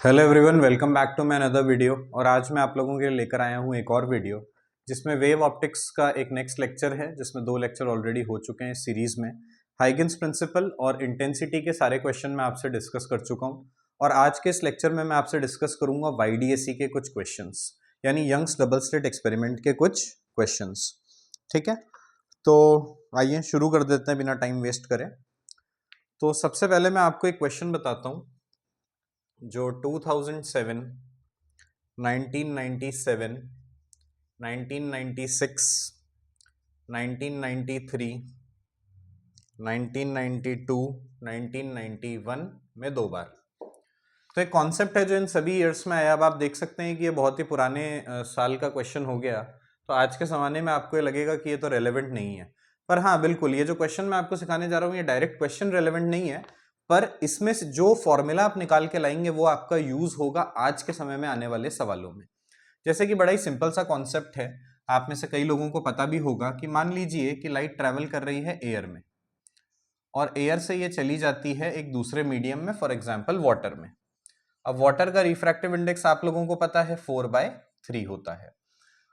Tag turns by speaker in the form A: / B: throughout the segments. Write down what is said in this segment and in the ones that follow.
A: Hello everyone, welcome back to my another video. और आज मैं आप लोगों के लिए लेकर आया हूं एक और वीडियो जिसमें वेव ऑप्टिक्स का एक नेक्स्ट लेक्चर है, जिसमें 2 लेक्चर ऑलरेडी हो चुके हैं इस सीरीज में। हाइगन्स प्रिंसिपल और इंटेंसिटी के सारे क्वेश्चन मैं आपसे डिस्कस कर चुका हूं और आज के इस लेक्चर में मैं आपसे डिस्कस करूंगा YDAC के कुछ क्वेश्चंस, यानी यंग्स डबल स्लिट एक्सपेरिमेंट के कुछ क्वेश्चंस। ठीक है, तो आइए शुरू कर देते हैं बिना टाइम वेस्ट करें। तो सबसे पहले मैं आपको एक क्वेश्चन बताता हूं जो 2007, 1997, 1996, 1993, 1992, 1991 में 2 बार। तो एक कॉन्सेप्ट है जो इन सभी ईयर्स में आया। अब आप देख सकते हैं कि ये बहुत ही पुराने साल का क्वेश्चन हो गया, तो आज के ज़माने में आपको ये लगेगा कि ये तो रेलेवेंट नहीं है। पर हाँ, बिल्कुल, ये जो क्वेश्चन मैं आपको सिखाने जा रहा हूँ ये डायरेक्ट क्वेश्चन रेलेवेंट नहीं है, पर इसमें से जो फॉर्मूला आप निकाल के लाएंगे वो आपका यूज होगा आज के समय में आने वाले सवालों में। जैसे कि बड़ा ही सिंपल सा कॉन्सेप्ट है, आप में से कई लोगों को पता भी होगा कि मान लीजिए कि लाइट ट्रैवल कर रही है एयर में और एयर से ये चली जाती है एक दूसरे मीडियम में, फॉर एग्जाम्पल वाटर में। अब वाटर का रिफ्रैक्टिव इंडेक्स आप लोगों को पता है 4/3 होता है।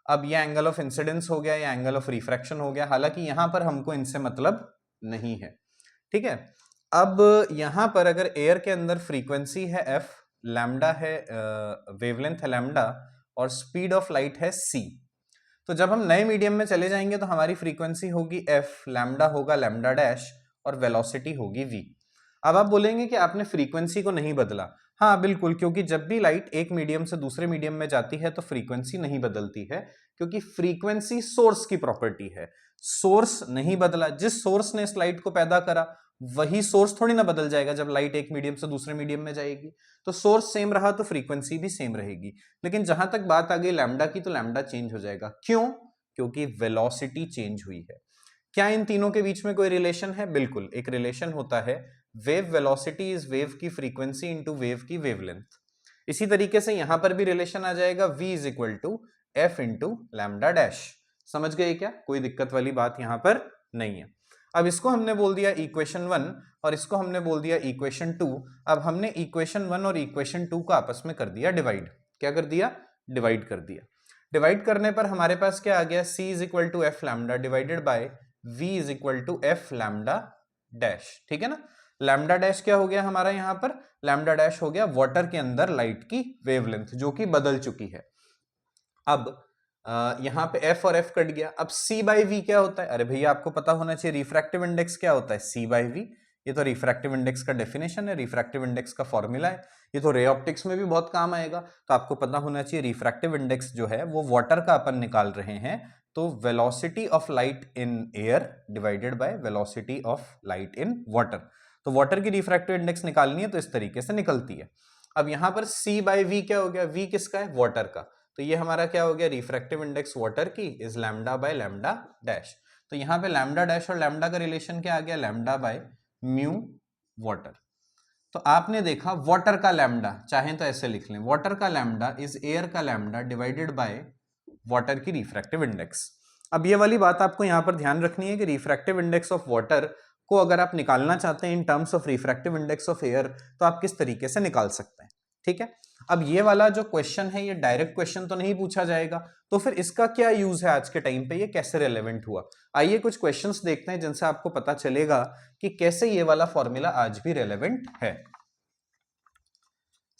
A: अब ये एंगल ऑफ इंसिडेंस हो गया या एंगल ऑफ रिफ्रैक्शन हो गया, हालांकि यहां पर हमको इनसे मतलब नहीं है। ठीक है, अब यहां पर अगर एयर के अंदर फ्रीक्वेंसी है f, लैम्डा है, वेवलेंथ है लैम्डा और स्पीड ऑफ लाइट है c, तो जब हम नए मीडियम में चले जाएंगे तो हमारी फ्रीक्वेंसी होगी f, लैम्डा होगा लैम्डा डैश और वेलोसिटी होगी v। अब आप बोलेंगे कि आपने फ्रीक्वेंसी को नहीं बदला। हाँ बिल्कुल, क्योंकि जब भी लाइट एक मीडियम से दूसरे मीडियम में जाती है तो फ्रीक्वेंसी नहीं बदलती है, क्योंकि फ्रीक्वेंसी सोर्स की प्रॉपर्टी है। सोर्स नहीं बदला, जिस सोर्स ने इस लाइट को पैदा करा वही सोर्स थोड़ी ना बदल जाएगा जब लाइट एक मीडियम से दूसरे मीडियम में जाएगी। तो सोर्स सेम रहा तो फ्रीक्वेंसी भी सेम रहेगी। लेकिन जहां तक बात आ गई लैम्डा की, तो लैम्डा चेंज हो जाएगा। क्यों? क्योंकि वेलोसिटी चेंज हुई है। क्या इन तीनों के बीच में कोई रिलेशन है? बिल्कुल, एक रिलेशन होता है। वेव वेलोसिटी इज वेव की फ्रीक्वेंसी इंटू वेव की वेवलेंथ। इसी तरीके से यहां पर भी रिलेशन आ जाएगा, v is equal to F into lambda dash. समझ गए क्या? कोई दिक्कत वाली बात यहां पर नहीं है। अब इसको हमने बोल दिया इक्वेशन 1 और इसको हमने बोल दिया इक्वेशन 2। अब हमने इक्वेशन 1 और इक्वेशन 2 को आपस में कर दिया डिवाइड। क्या कर दिया? डिवाइड कर दिया। डिवाइड करने पर हमारे पास क्या आ गया? c is equal to F lambda divided by v is equal to F lambda dash. ठीक है ना? लैम्डा डैश क्या हो गया हमारा? यहां पर लैम्डा डैश हो गया वाटर के अंदर लाइट की वेवलेंथ, जो कि बदल चुकी है। अब यहां पे f और f कट गया। अब c बाई v क्या होता है? अरे भैया, आपको पता होना चाहिए रिफ्रैक्टिव इंडेक्स क्या होता है? c by v। ये तो रिफ्रैक्टिव इंडेक्स का डेफिनेशन है, रिफ्रैक्टिव इंडेक्स का फॉर्मूला है। ये तो रे ऑप्टिक्स में भी बहुत काम आएगा, तो आपको पता होना चाहिए रिफ्रैक्टिव इंडेक्स जो है वो वाटर का अपन निकाल रहे हैं, तो velocity of light in air divided by velocity of light in water. तो वाटर की रिफ्रैक्टिव इंडेक्स निकालनी है तो इस तरीके से निकलती है। अब यहां पर c बाई v क्या हो गया? v किसका है? वाटर का। तो ये हमारा क्या हो गया? रिफ्रैक्टिव इंडेक्स वाटर की is lambda by lambda dash. तो यहां पे लैम्डा डैश और लैम्डा का रिलेशन क्या आ गया? Lambda by mu water. तो आपने देखा वाटर का लैम्डा, चाहे तो ऐसे लिख लें, वाटर का लैम्डा इज एयर का लैम्डा डिवाइडेड बाय वाटर की रिफ्रैक्टिव इंडेक्स। अब ये वाली बात आपको यहां पर ध्यान रखनी है कि रिफ्रैक्टिव इंडेक्स ऑफ वाटर को अगर आप निकालना चाहते हैं in terms of refractive index of air, तो आप किस तरीके से निकाल सकते हैं। ठीक है, अब ये वाला जो क्वेश्चन है ये डायरेक्ट क्वेश्चन तो नहीं पूछा जाएगा, तो फिर इसका क्या यूज है आज के टाइम पे, ये कैसे रेलेवेंट हुआ? आइए कुछ क्वेश्चंस देखते हैं जिनसे आपको पता चलेगा कि कैसे ये वाला फॉर्मूला आज भी रेलेवेंट है।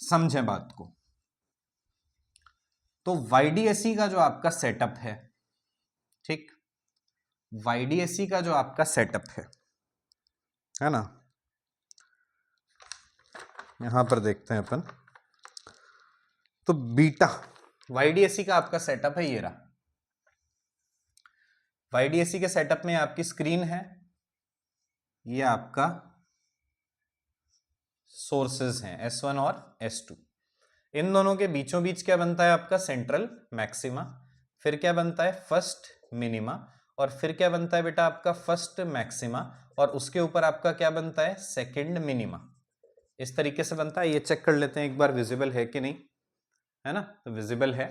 A: समझें बात को। तो YDAC का जो आपका सेटअप है, ठीक, YDAC का जो आपका सेटअप है ना, यहां पर देखते हैं अपन। तो बीटा YDAC का आपका सेटअप है, ये रहा। YDAC के सेटअप में आपकी स्क्रीन है, ये आपका सोर्सेज हैं S1 और S2। इन दोनों के बीचों बीच क्या बनता है? आपका सेंट्रल मैक्सिमा। फिर क्या बनता है? First minima. और फिर क्या बनता है बेटा? आपका फर्स्ट मैक्सिमा। और उसके ऊपर आपका क्या बनता है? Second minima. इस तरीके से बनता है। ये चेक कर लेते हैं एक बार विजिबल है कि नहीं, है ना? तो विजिबल है।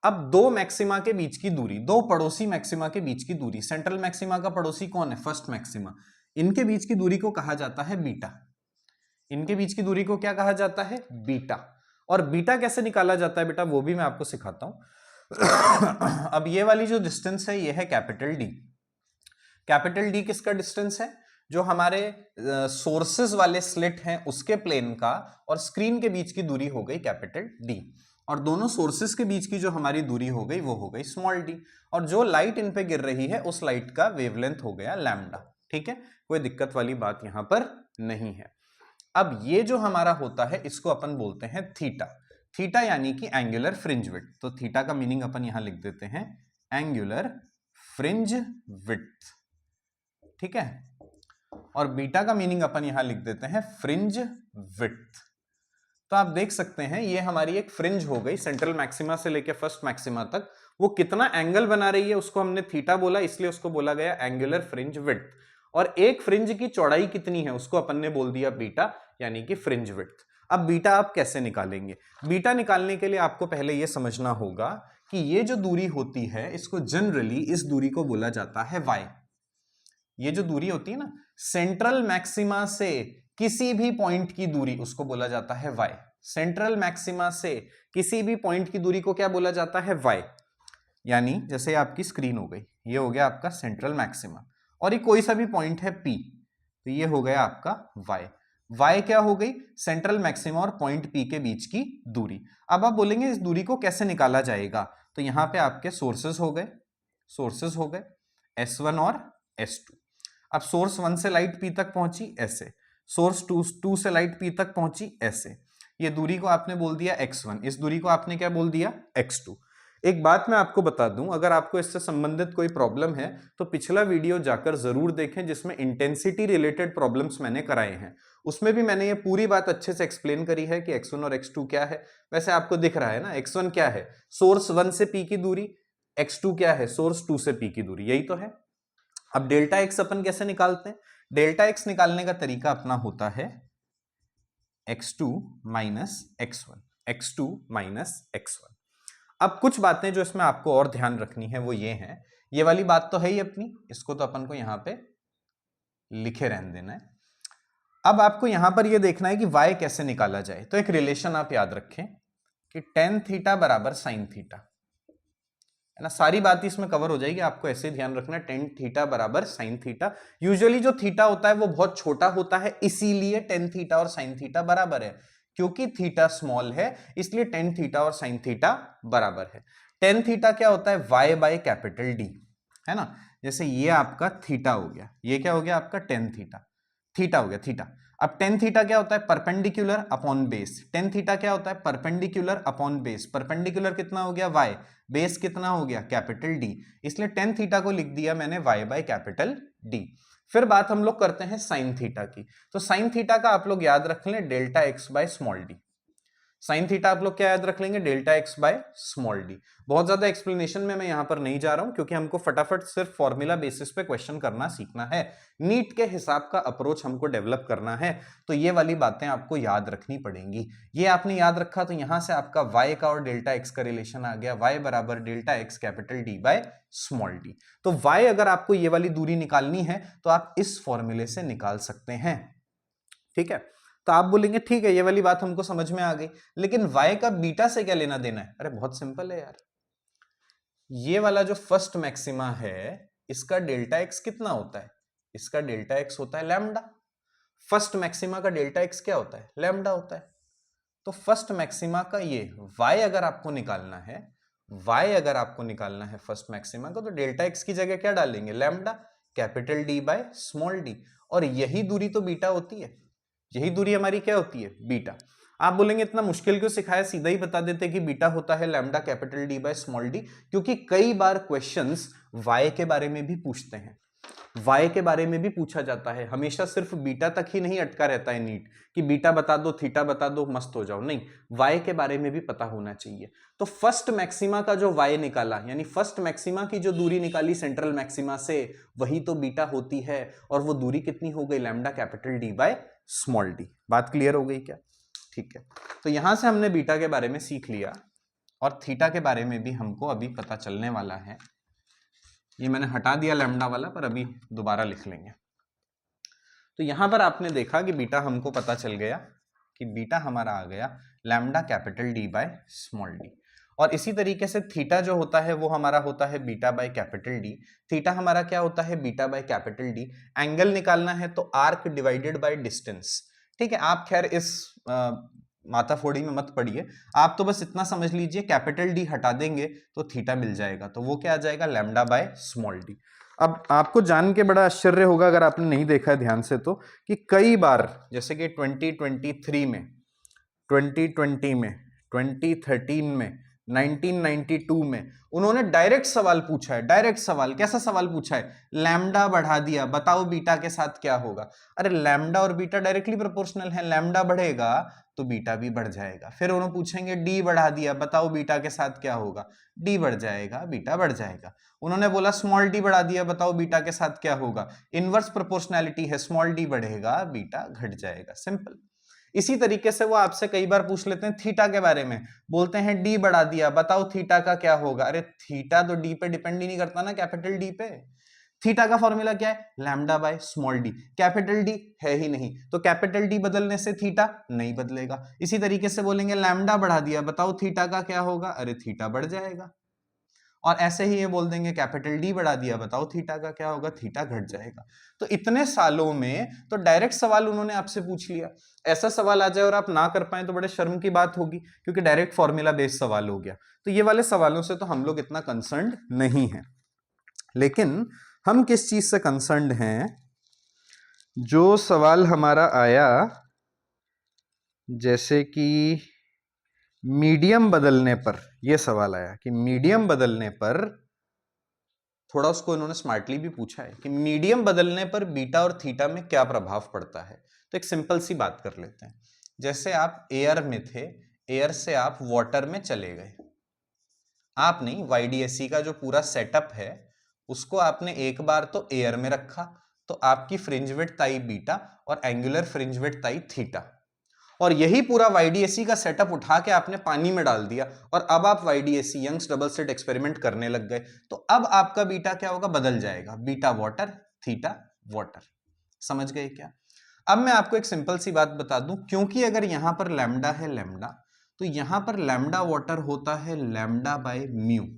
A: अब दो मैक्सिमा के बीच की दूरी, दो पड़ोसी मैक्सिमा के बीच की दूरी, सेंट्रल मैक्सिमा का पड़ोसी कौन है? First maxima. इनके बीच की दूरी को कहा जाता है बीटा। इनके बीच की दूरी को क्या कहा जाता है? बीटा। और बीटा कैसे निकाला जाता है बेटा वो भी मैं आपको सिखाता हूं। अब ये वाली जो डिस्टेंस है ये है कैपिटल डी। कैपिटल डी किसका डिस्टेंस है? जो हमारे सोर्सेस वाले स्लिट हैं उसके प्लेन का और स्क्रीन के बीच की दूरी हो गई कैपिटल डी, और दोनों सोर्सेस के बीच की जो हमारी दूरी हो गई वो हो गई स्मॉल डी, और जो लाइट इन पे गिर रही है उस लाइट का वेवलेंथ हो गया लैम्डा। ठीक है, कोई दिक्कत वाली बात यहां पर नहीं है। अब ये जो हमारा होता है इसको अपन बोलते हैं थीटा। थीटा यानी कि एंगुलर फ्रिंज विड्थ। तो थीटा का मीनिंग अपन यहां लिख देते हैं एंगुलर फ्रिंज विड्थ। ठीक है, और बीटा का मीनिंग अपन यहां लिख देते हैं फ्रिंज विड्थ। तो आप देख सकते हैं ये हमारी एक फ्रिंज हो गई सेंट्रल मैक्सिमा से लेकर फर्स्ट मैक्सिमा तक। वो कितना एंगल बना रही है उसको हमने थीटा बोला, इसलिए उसको बोला गया एंगुलर फ्रिंज विड्थ। और एक फ्रिंज की चौड़ाई कितनी है उसको अपन ने बोल दिया बीटा, यानी कि फ्रिंज विड्थ। अब बीटा आप कैसे निकालेंगे? बीटा निकालने के लिए आपको पहले यह समझना होगा कि ये जो दूरी होती है इसको जनरली इस दूरी को बोला जाता है y। ये जो दूरी होती है ना सेंट्रल मैक्सिमा से किसी भी पॉइंट की दूरी उसको बोला जाता है y। सेंट्रल मैक्सिमा से किसी भी पॉइंट की दूरी को क्या बोला जाता है? y। यानी जैसे आपकी स्क्रीन हो गई, ये हो गया आपका सेंट्रल मैक्सिमा, और ये कोई सा भी पॉइंट है P, तो ये हो गया आपका y। y क्या हो गई? सेंट्रल मैक्सिमा और पॉइंट P के बीच की दूरी। अब आप बोलेंगे इस दूरी को कैसे निकाला जाएगा? तो यहां पे आपके सोर्सेस हो गए S1 और S2। अब सोर्स 1 से लाइट P तक पहुंची ऐसे, सोर्स 2 से लाइट P तक पहुंची ऐसे। ये दूरी को आपने बोल दिया x1, इस दूरी को आपने क्या बोल दिया? x2। एक बात मैं आपको बता दूं, अगर आपको इससे संबंधित कोई प्रॉब्लम है तो पिछला वीडियो जाकर जरूर देखें जिसमें इंटेंसिटी रिलेटेड प्रॉब्लम्स मैंने कराए हैं। उसमें भी मैंने ये पूरी बात अच्छे से एक्सप्लेन करी है कि x1 और x2 क्या है। वैसे आपको दिख रहा है ना, x1 क्या है? सोर्स 1 से P की दूरी। x2 क्या है? सोर्स 2 से P की दूरी, यही तो है। अब डेल्टा एक्स अपन कैसे निकालते हैं? डेल्टा एक्स निकालने का तरीका अपना होता है x2 minus x1, x2 minus x1। अब कुछ बातें जो इसमें आपको और ध्यान रखनी है वो ये हैं, ये वाली बात तो है ही अपनी, इसको तो अपन को यहां पे लिखे रहने देना है। अब आपको यहां पर ये देखना है कि y कैसे निकाला जाए। तो एक रिलेशन आप याद रखें कि tan थीटा बराबर sin थीटा, है ना। सारी बात इसमें कवर हो जाएगी, आपको ऐसे ध्यान रखना है tan थीटा बराबर sin थीटा। यूजुअली जो थीटा होता है वो बहुत छोटा होता है, इसीलिए tan थीटा और sin थीटा बराबर है। क्योंकि थीटा स्मॉल है इसलिए tan थीटा और sin थीटा बराबर है। tan थीटा क्या होता है? y बाय कैपिटल D, है ना। जैसे ये आपका थीटा हो गया, ये क्या हो गया आपका tan थीटा, थीटा हो गया थीटा। अब tan थीटा क्या होता है? Perpendicular upon base. tan theta क्या होता है? Perpendicular upon base. परपेंडिकुलर कितना हो गया? y, बेस कितना हो गया? कैपिटल D, इसलिए tan थीटा को लिख दिया मैंने y बाय कैपिटल D। फिर बात हम लोग करते हैं sin थीटा की। तो sin थीटा का आप लोग याद रख लें delta x bye small d। Sine theta आप लोग क्या याद रख लेंगे? Delta x by small D. बहुत ज्यादा एक्सप्लेनेशन में मैं यहां पर नहीं जा रहा हूं क्योंकि हमको फटाफट सिर्फ फॉर्मूला बेसिस पे क्वेश्चन करना सीखना है, नीट के हिसाब का अप्रोच हमको डेवलप करना है। तो ये वाली बातें आपको याद रखनी पड़ेंगी। ये आपने याद रखा तो यहां से आपका y का और डेल्टा एक्स का रिलेशन आ गया, y बराबर delta x capital D by small D. तो y अगर आपको ये वाली दूरी निकालनी है तो आप इस फॉर्मूले से निकाल सकते हैं। ठीक है, तो आप बोलेंगे ठीक है ये वाली बात हमको समझ में आ गई, लेकिन y का बीटा से क्या लेना देना है? अरे बहुत सिंपल है यार, ये वाला जो फर्स्ट मैक्सिमा है इसका डेल्टा एक्स कितना होता है? इसका डेल्टा एक्स होता है लैम्डा। फर्स्ट मैक्सिमा का डेल्टा एक्स क्या होता है? लैम्डा होता है। तो फर्स्ट मैक्सिमा का ये y अगर आपको निकालना है, y अगर आपको निकालना है फर्स्ट मैक्सिमा का, तो डेल्टा एक्स की जगह क्या डालेंगे? Lambda capital D by small d। और यही दूरी तो बीटा होती है, यही दूरी हमारी क्या होती है? बीटा। आप बोलेंगे इतना मुश्किल क्यों सिखाया, सीधा ही बता देते कि बीटा होता है lambda capital D by small D. क्योंकि कई बार क्वेश्चंस y के बारे में भी पूछते हैं, y के बारे में भी पूछा जाता है। हमेशा सिर्फ बीटा तक ही नहीं अटका रहता है नीट कि बीटा बता दो थीटा बता दो मस्त हो जाओ, नहीं, y के बारे में भी पता होना चाहिए। तो फर्स्ट मैक्सिमा का जो y निकाला, यानी फर्स्ट मैक्सिमा की जो दूरी निकाली सेंट्रल मैक्सिमा से, वही तो बीटा होती है। और वो दूरी कितनी हो गई? Lambda capital D by small D. बात क्लियर हो गई क्या? ठीक है, तो यहां से हमने बीटा के बारे में सीख लिया और थीटा के बारे में भी हमको अभी पता चलने वाला है। ये मैंने हटा दिया लैम्डा वाला, पर अभी दोबारा लिख लेंगे। तो यहां पर आपने देखा कि बीटा हमको पता चल गया कि बीटा हमारा आ गया lambda capital D by small D. और इसी तरीके से थीटा जो होता है वो हमारा होता है beta by capital D. Theta हमारा क्या होता है? Beta by capital D. Angle निकालना है तो आर्क डिवाइडेड बाय डिस्टेंस। ठीक है, आप खैर इस माताफोड़ी में मत पड़िए, आप तो बस इतना समझ लीजिए कैपिटल डी हटा देंगे तो थीटा मिल जाएगा, तो वो क्या आ जाएगा? Lambda by small D. अब आपको जान के बड़ा आश्चर्य होगा अगर आपने नहीं देखा है ध्यान से तो, कि कई बार जैसे कि 2023 में, 2020 में, 2013 में, 1992 में उन्होंने डायरेक्ट सवाल पूछा है। डायरेक्ट सवाल, कैसा सवाल पूछा है? लैम्डा बढ़ा दिया, बताओ बीटा के साथ क्या होगा। अरे लैम्डा और बीटा डायरेक्टली प्रोपोर्शनल है, लैम्डा बढ़ेगा तो बीटा भी बढ़ जाएगा। फिर उन्होंने पूछेंगे डी बढ़ा दिया, बताओ बीटा के साथ क्या होगा। डी बढ़ जाएगा, बीटा बढ़ जाएगा। उन्होंने बोला स्मॉल डी बढ़ा दिया, बताओ बीटा के साथ क्या होगा। इनवर्स प्रोपोर्शनैलिटी है, स्मॉल डी बढ़ेगा, बीटा घट जाएगा। सिंपल। इसी तरीके से वो आपसे कई बार पूछ लेते हैं थीटा के बारे में, बोलते हैं डी बढ़ा दिया, बताओ थीटा का क्या होगा। अरे थीटा तो डी पे डिपेंड ही नहीं करता ना, कैपिटल डी पे। थीटा का फॉर्मूला क्या है? Lambda by small D. Capital D है ही नहीं, तो कैपिटल डी बदलने से थीटा नहीं बदलेगा। इसी तरीके से बोलेंगे लैम्डा बढ़ा दिया, बताओ थीटा का क्या होगा। अरे थीटा बढ़ जाएगा। और ऐसे ही ये बोल देंगे कैपिटल डी बढ़ा दिया, बताओ थीटा का क्या होगा। थीटा घट जाएगा। तो इतने सालों में तो डायरेक्ट सवाल उन्होंने आपसे पूछ लिया। ऐसा सवाल आ जाए और आप ना कर पाए तो बड़े शर्म की बात होगी, क्योंकि डायरेक्ट फॉर्मूला बेस्ड सवाल हो गया। तो ये वाले सवालों से तो हम लोग इतना कंसर्न्ड नहीं है। लेकिन हम किस चीज से कंसर्न्ड हैं? जो सवाल हमारा आया जैसे कि मीडियम बदलने पर, यह सवाल आया कि मीडियम बदलने पर, थोड़ा उसको इन्होंने स्मार्टली भी पूछा है कि मीडियम बदलने पर बीटा और थीटा में क्या प्रभाव पड़ता है। तो एक सिंपल सी बात कर लेते हैं। जैसे आप एयर में थे, एयर से आप वाटर में चले गए। आप नहीं, YDSE का जो पूरा सेटअप है उसको आपने एक बार तो एयर में रखा, तो आपकी फ्रिंज विड्थ आई बीटा और एंगुलर फ्रिंज विड्थ आई थीटा। और यही पूरा YDSE का सेटअप उठा के आपने पानी में डाल दिया और अब आप YDSE Young's double slit experiment करने लग गए। तो अब आपका बीटा क्या होगा? बदल जाएगा, बीटा वाटर, थीटा वाटर। समझ गए क्या? अब मैं आपको एक सिंपल सी बात बता दूं, क्योंकि अगर यहां पर लैम्डा है लैम्डा, तो यहां पर लैम्डा वाटर होता है लैम्डा बाय म्यू।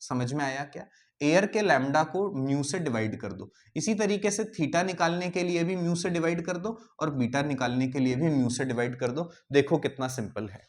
A: समझ में आया क्या? एयर के लैम्डा को म्यू से डिवाइड कर दो। इसी तरीके से थीटा निकालने के लिए भी म्यू से डिवाइड कर दो और बीटा निकालने के लिए भी म्यू से डिवाइड कर दो। देखो कितना सिंपल है।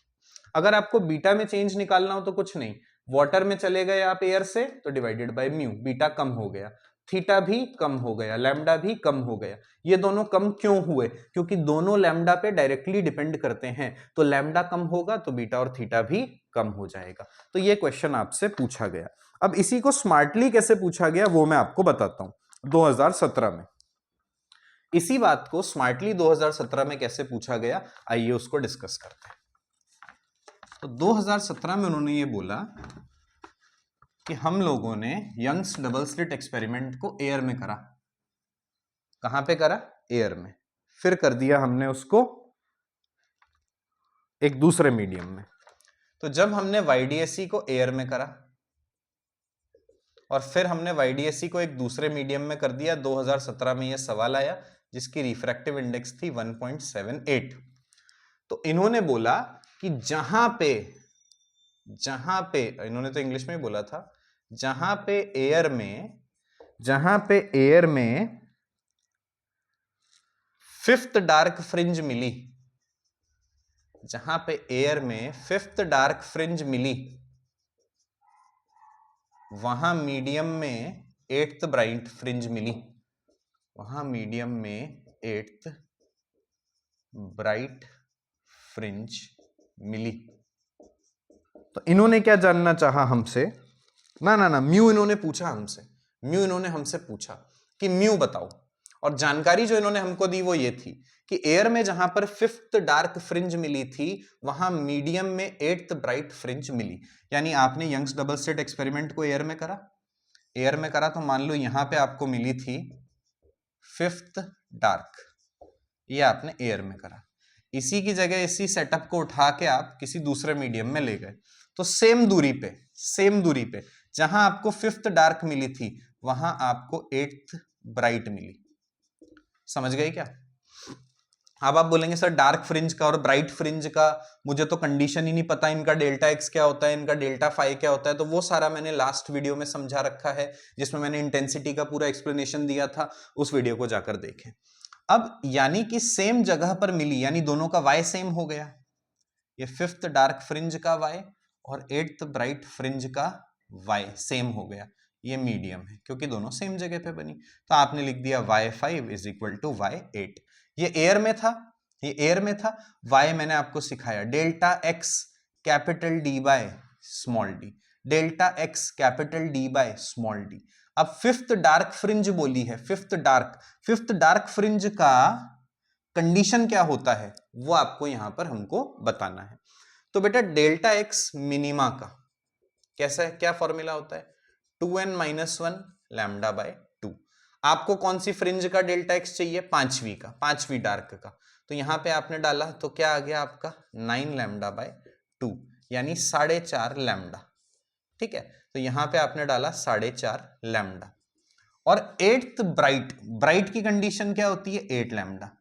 A: अगर आपको बीटा में चेंज निकालना हो तो कुछ नहीं, वाटर में चले गए आप एयर से तो डिवाइडेड बाय म्यू, बीटा कम हो गया, थीटा भी कम हो गया, लैम्डा भी कम हो गया। ये दोनों कम क्यों हुए? क्योंकि दोनों लैम्डा पे डायरेक्टली डिपेंड करते हैं, तो लैम्डा कम होगा तो बीटा और थीटा भी कम हो जाएगा। तो ये क्वेश्चन आपसे पूछा गया। अब इसी को स्मार्टली कैसे पूछा गया वो मैं आपको बताता हूं। 2017 में इसी बात को स्मार्टली 2017 में कैसे पूछा गया, आइए उसको डिस्कस करते हैं। तो 2017 में उन्होंने ये बोला कि हम लोगों ने यंग्स डबल स्लिट एक्सपेरिमेंट को एयर में करा। कहां पे करा? एयर में। फिर कर दिया हमने उसको एक दूसरे मीडियम में। तो जब हमने YDSE को एयर में करा और फिर हमने YDSE को एक दूसरे मीडियम में कर दिया, 2017 में यह सवाल आया जिसकी रिफ्रैक्टिव इंडेक्स थी 1.78। तो इन्होंने बोला कि जहां पे इन्होंने तो इंग्लिश में ही बोला था, जहां पे एयर में फिफ्थ डार्क फ्रिंज मिली, जहां पे एयर में फिफ्थ डार्क फ्रिंज मिली, वहां मीडियम में एट्थ ब्राइट फ्रिंज मिली, वहां मीडियम में एट्थ ब्राइट फ्रिंज मिली। तो इन्होंने क्या जानना चाहा हमसे? ना म्यू इन्होंने पूछा हमसे, म्यू इन्होंने हमसे पूछा कि म्यू बताओ। और जानकारी जो इन्होंने हमको दी वो ये थी कि एयर में जहां पर फिफ्थ डार्क फ्रिंज मिली थी वहां मीडियम में एट्थ ब्राइट फ्रिंज मिली। यानी आपने यंग्स डबल स्लिट एक्सपेरिमेंट को एयर में करा, तो मान लो यहां पे आपको मिली थी फिफ्थ डार्क, ये आपने एयर में करा। इसी की जगह इसी सेटअप को उठा के आप किसी दूसरे मीडियम में ले गए, तो सेम दूरी पे जहां आपको फिफ्थ डार्क मिली थी वहां आपको एट्थ ब्राइट मिली। समझ गए क्या? अब आप बोलेंगे सर डार्क फ्रिंज का और ब्राइट फ्रिंज का मुझे तो कंडीशन ही नहीं पता, इनका डेल्टा एक्स क्या होता है, इनका डेल्टा फाई क्या होता है। तो वो सारा मैंने लास्ट वीडियो में समझा रखा है, जिसमें मैंने इंटेंसिटी का पूरा एक्सप्लेनेशन दिया था, उस वीडियो को जाकर देखें। अब यानी कि सेम जगह पर मिली, यानी दोनों का वाई सेम हो गया, ये फिफ्थ डार्क फ्रिंज का वाई और एट्थ ब्राइट फ्रिंज का वाई सेम हो गया, ये मीडियम है क्योंकि दोनों सेम जगह पे बनी। तो आपने लिख दिया y5 is equal to y8। ये एयर में था, ये एयर में था। y मैंने आपको सिखाया delta x capital D by small D, delta x capital D by small D. अब फिफ्थ डार्क फ्रिंज बोली है, फिफ्थ डार्क फ्रिंज का कंडीशन क्या होता है वो आपको यहां पर हमको बताना है। तो बेटा डेल्टा एक्स मिनिमा का कैसा है, क्या फॉर्मूला होता है, 2n-1 लैम्डा बाय 2। आपको कौन सी फ्रिंज का डेल्टा एक्स चाहिए, पांचवी का, पांचवी डार्क का। तो यहां पे आपने डाला तो क्या आ गया आपका 9 लैम्डा बाय 2, यानी 4.5 लैम्डा। ठीक है, तो यहां पे आपने डाला 4.5 लैम्डा। और एट्थ ब्राइट की कंडीशन क्या होती है, 8 लैम्डा।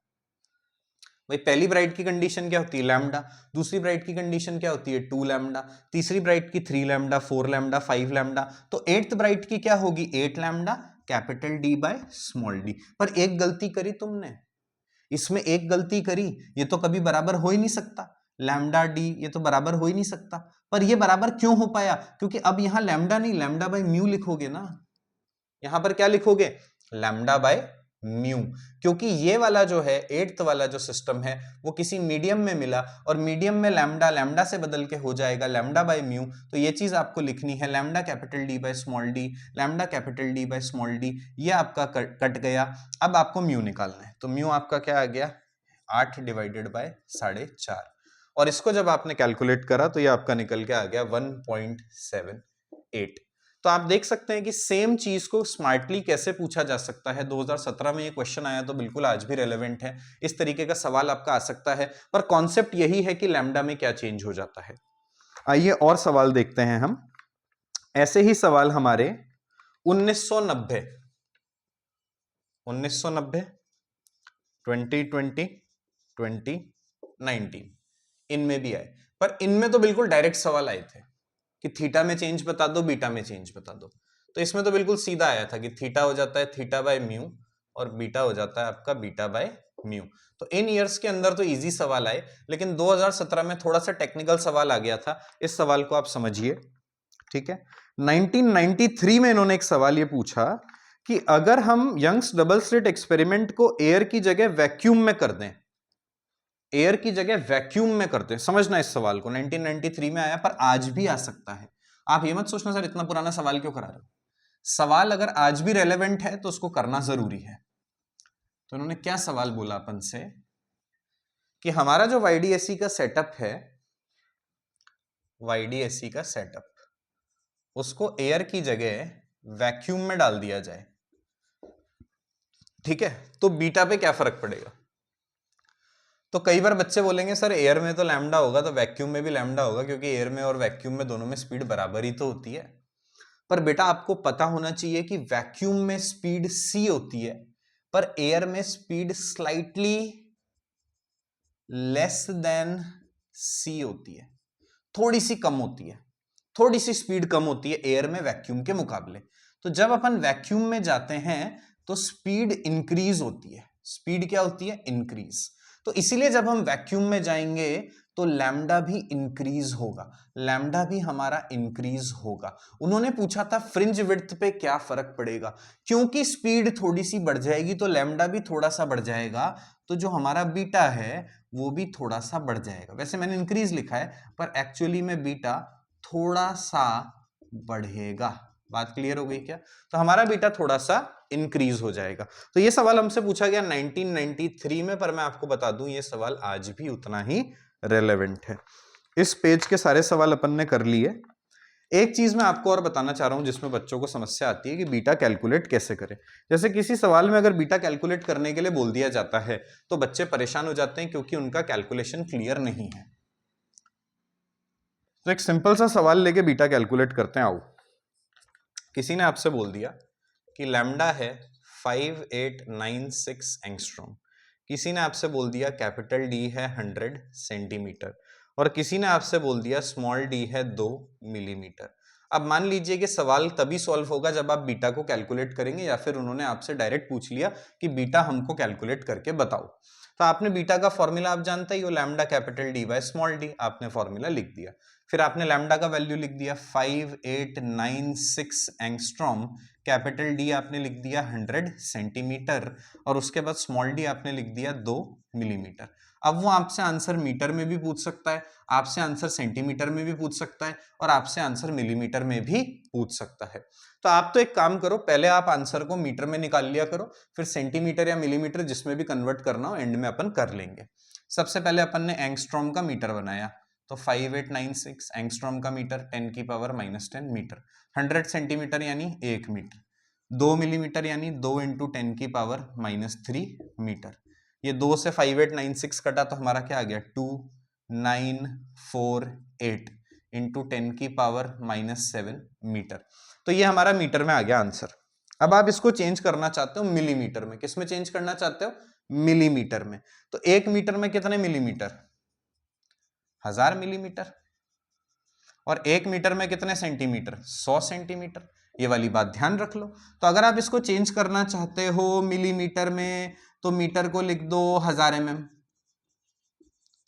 A: भाई पहली ब्राइट की कंडीशन क्या होती है, लैम्डा। दूसरी ब्राइट की कंडीशन क्या होती है, 2 लैम्डा। तीसरी ब्राइट की 3 लैम्डा, 4 लैम्डा, 5 लैम्डा। तो एट्थ ब्राइट की क्या होगी, 8 lambda capital D by small D. पर एक गलती करी तुमने, इसमें एक गलती करी, ये तो कभी बराबर हो ही नहीं सकता, लैम्डा डी ये तो बराबर हो ही नहीं सकता। पर ये बराबर क्यों हो पाया, क्योंकि अब यहां लैम्डा नहीं लैम्डा बाय म्यू लिखोगे ना, यहां पर क्या लिखोगे, लैम्डा बाय म्यू। क्योंकि ये वाला जो है एट्थ वाला जो सिस्टम है वो किसी मीडियम में मिला, और मीडियम में लैम्डा लैम्डा से बदल के हो जाएगा लैम्डा बाय म्यू। तो ये चीज आपको लिखनी है, lambda capital D by small D, lambda capital D by small D. ये आपका कट गया। अब आपको म्यू निकालना है, तो म्यू आपका क्या आ गया, 8 डिवाइडेड बाय 4.5। और इसको जब आपने कैलकुलेट करा तो ये आपका निकल के आ गया 1.78। तो आप देख सकते हैं कि सेम चीज को स्मार्टली कैसे पूछा जा सकता है। 2017 में ये क्वेश्चन आया तो बिल्कुल आज भी रेलेवेंट है, इस तरीके का सवाल आपका आ सकता है। पर कॉन्सेप्ट यही है कि लैम्डा में क्या चेंज हो जाता है। आइए और सवाल देखते हैं हम। ऐसे ही सवाल हमारे 1990, 2020, 2019 इनमें भी आए। पर इनमें तो बिल्कुल डायरेक्ट सवाल आए थे कि थीटा में चेंज बता दो, बीटा में चेंज बता दो। तो इसमें तो बिल्कुल सीधा आया था कि थीटा हो जाता है थीटा बाय म्यू और बीटा हो जाता है आपका बीटा बाय म्यू। तो इन ईयर्स के अंदर तो इजी सवाल आए, लेकिन 2017 में थोड़ा सा टेक्निकल सवाल आ गया था। इस सवाल को आप समझिए, ठीक है। 1993 में इन्होंने एक सवाल ये पूछा कि अगर हम यंग्स डबल स्लिट एक्सपेरिमेंट को एयर की जगह वैक्यूम में कर दें, एयर की जगह वैक्यूम में करते हैं। समझना इस सवाल को, 1993 में आया पर आज भी आ सकता है। आप ये मत सोचना सर इतना पुराना सवाल क्यों करा रहे हो, सवाल अगर आज भी रेलेवेंट है तो उसको करना जरूरी है। तो उन्होंने क्या सवाल बोला अपन से कि हमारा जो वाईडीएसई का सेटअप है, वाईडीएसई का सेटअप, उसको एयर की जगह वैक्यूम में डाल दिया जाए, ठीक है, तो बीटा पे क्या फर्क पड़ेगा। तो कई बार बच्चे बोलेंगे सर एयर में तो लैम्डा होगा तो वैक्यूम में भी लैम्डा होगा, क्योंकि एयर में और वैक्यूम में दोनों में स्पीड बराबर ही तो होती है। पर बेटा आपको पता होना चाहिए कि वैक्यूम में स्पीड c होती है, पर एयर में speed slightly less than c होती है, थोड़ी सी कम होती है, थोड़ी सी स्पीड कम होती है एयर में वैक्यूम के मुकाबले। तो जब अपन वैक्यूम में जाते हैं तो स्पीड इंक्रीज होती है, स्पीड क्या होती है, इंक्रीज। तो इसीलिए जब हम वैक्यूम में जाएंगे तो लैम्डा भी इंक्रीज होगा, लैम्डा भी हमारा इंक्रीज होगा। उन्होंने पूछा था फ्रिंज विड्थ पे क्या फर्क पड़ेगा, क्योंकि स्पीड थोड़ी सी बढ़ जाएगी तो लैम्डा भी थोड़ा सा बढ़ जाएगा, तो जो हमारा बीटा है वो भी थोड़ा सा बढ़ जाएगा। वैसे मैंने इंक्रीज लिखा है पर एक्चुअली में बीटा थोड़ा सा बढ़ेगा। बात क्लियर हो गई क्या, तो हमारा बीटा थोड़ा सा इंक्रीज हो जाएगा। तो ये सवाल हमसे पूछा गया 1993 में, पर मैं आपको बता दूं ये सवाल आज भी उतना ही रेलेवेंट है। इस पेज के सारे सवाल अपन ने कर लिए। एक चीज मैं आपको और बताना चाह रहा हूं जिसमें बच्चों को समस्या आती है कि बीटा कैलकुलेट कैसे करें। जैसे किसी सवाल में अगर बीटा कैलकुलेट करने के लिए बोल दिया जाता है तो बच्चे परेशान हो जाते हैं क्योंकि उनका कैलकुलेशन क्लियर नहीं है। तो एक सिंपल सा सवाल लेके बीटा कैलकुलेट करते हैं। आओ, किसी ने आपसे बोल दिया कि लैम्डा है 5896 एंगस्ट्रॉम, किसी ने आपसे बोल दिया कैपिटल डी है 100 सेंटीमीटर और किसी ने आपसे बोल दिया स्मॉल डी है 2 मिलीमीटर। अब मान लीजिए कि सवाल तभी सॉल्व होगा जब आप बीटा को कैलकुलेट करेंगे या फिर उन्होंने आपसे डायरेक्ट पूछ लिया कि बीटा हमको कैलकुलेट करके बताओ। तो आपने बीटा का फॉर्मूला आप जानते ही हो, lambda capital D by small D, आपने फॉर्मूला लिख दिया। फिर आपने लैम्डा का वैल्यू लिख दिया 5896 एंगस्ट्रॉम, कैपिटल डी आपने लिख दिया 100 सेंटीमीटर और उसके बाद स्मॉल डी आपने लिख दिया 2 मिलीमीटर। अब वो आपसे आंसर मीटर में भी पूछ सकता है, आपसे आंसर सेंटीमीटर में भी पूछ सकता है और आपसे आंसर मिलीमीटर में भी पूछ सकता है। तो आप तो एक काम करो, पहले आप आंसर को मीटर में निकाल लिया करो, फिर सेंटीमीटर या मिलीमीटर जिसमें भी कन्वर्ट करना हो एंड में अपन कर लेंगे। सबसे पहले अपन ने एंगस्ट्रॉम का मीटर बनाया, तो 5896 एंगस्ट्रॉम का मीटर 10 की पावर -10 मीटर, 100 सेंटीमीटर यानी 1 मीटर, 2 मिलीमीटर यानी 2 इंटू 10 की पावर -3 मीटर। ये 2 से 5896 कटा तो हमारा क्या आ गया 2948 इंटू 10 की पावर -7 मीटर। तो ये हमारा मीटर में आ गया आंसर। अब आप इसको चेंज करना चाहते हो मिलीमीटर में, किस में चेंज करना चाहते हो? मिलीमीटर में। तो 1 मीटर में कितने मिलीमीटर? 1000 मिलीमीटर। और 1 मीटर में कितने सेंटीमीटर? 100 सेंटीमीटर। ये वाली बात ध्यान रख लो। तो अगर आप इसको चेंज करना चाहते हो मिलीमीटर में तो मीटर को लिख दो 1000 mm।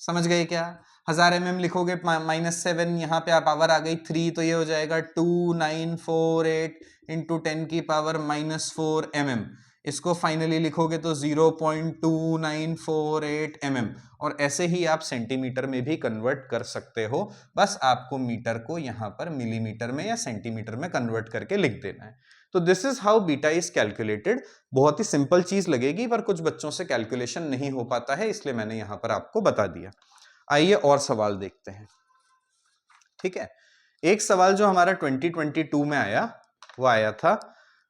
A: समझ गए क्या? 1000 mm लिखोगे -7, यहाँ पे पावर आ गई 3 तो ये हो जाएगा 2948 इंटू 10 की पावर -4 mm। इसको फाइनली लिखोगे तो 0.2948 mm और ऐसे ही आप सेंटीमीटर में भी कन्वर्ट कर सकते हो। बस आपको मीटर को यहाँ पर मिलीमीटर में या सेंटीमीटर में कन्वर्ट करके लिख देना है। तो this is how beta is calculated. बहुत ही सिंपल चीज लगेगी पर कुछ बच्चों से कैलकुलेशन नहीं हो पाता है, इसलिए मैंने यहां पर आपको बता दिया। आइए और सवाल देखते हैं। ठीक है, एक सवाल जो हमारा 2022 में आया वो आया था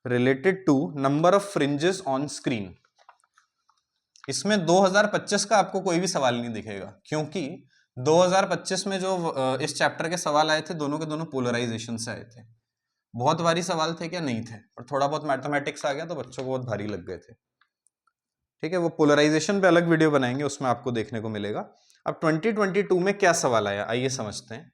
A: related to number of fringes on screen. इसमें 2025 का आपको कोई भी सवाल नहीं दिखेगा क्योंकि 2025 में जो इस चैप्टर के सवाल आए थे दोनों के दोनों पोलराइजेशन से आए थे। बहुत भारी सवाल थे क्या? नहीं थे, और थोड़ा बहुत मैथमेटिक्स आ गया तो बच्चों को बहुत भारी लग गए थे। ठीक है, वो पोलराइजेशन पे अलग वीडियो बनाएंगे, उसमें आपको देखने को मिलेगा। अब 2022 में क्या सवाल आया आइए समझते हैं।